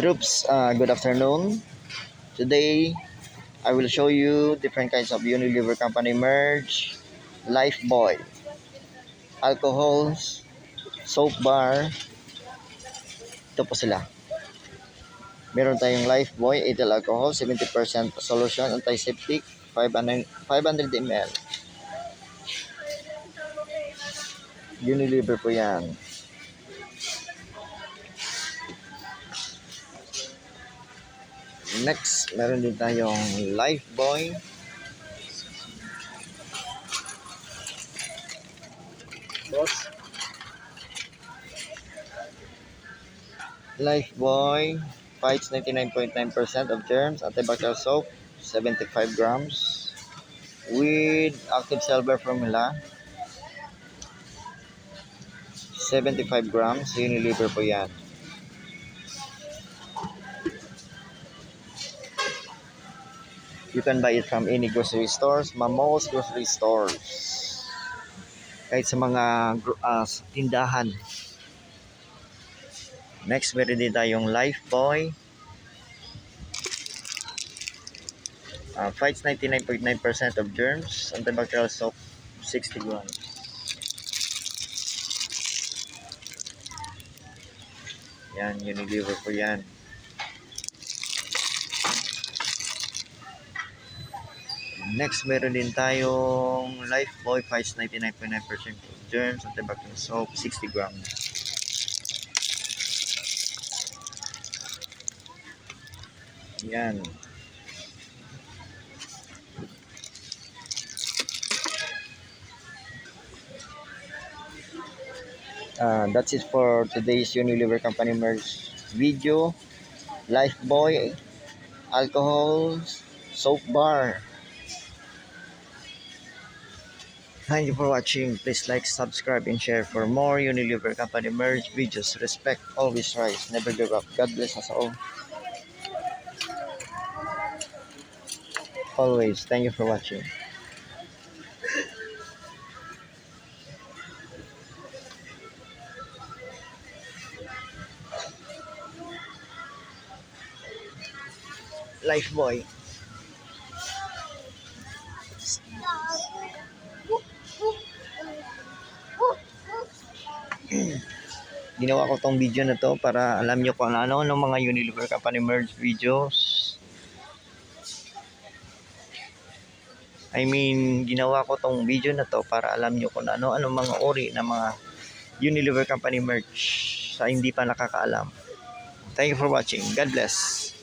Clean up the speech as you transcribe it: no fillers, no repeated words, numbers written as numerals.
Troops, good afternoon. Today, I will show you different kinds of Unilever Company merge, Lifebuoy, alcohols, soap bar. Ito po sila. Meron tayong Lifebuoy, ethyl alcohol, 70% solution, antiseptic, 500 ml. Unilever po yan. Next, meron din tayong Lifebuoy. Lifebuoy fights 99.9% of germs, antibacterial soap, 75 grams, with active silver formula, 75 grams, Unilever po yan. You can buy it from any grocery stores, most grocery stores. Kahit sa mga tindahan. Next, meron din tayong Lifebuoy. Fights 99.9% of germs, antibacterial soap, 60 grams. Yan, Unilever po yan. Next, meron din tayong Lifebuoy fights 99.9% of germs, antibacterial soap, 60 grams. Yan. That's it for today's Unilever Company merge video. Lifebuoy, alcohol, soap bar. Thank you for watching. Please like, subscribe, and share for more Unilever Company merge videos. Respect, always rise, never give up. God bless us all. Always. Thank you for watching. Lifebuoy. Ginawa ko tong video na to para alam nyo kung ano ng mga Unilever Company merge videos. Ginawa ko tong video na to para alam nyo kung ano mga uri ng mga Unilever Company merge sa hindi pa nakakaalam. Thank you for watching. God bless.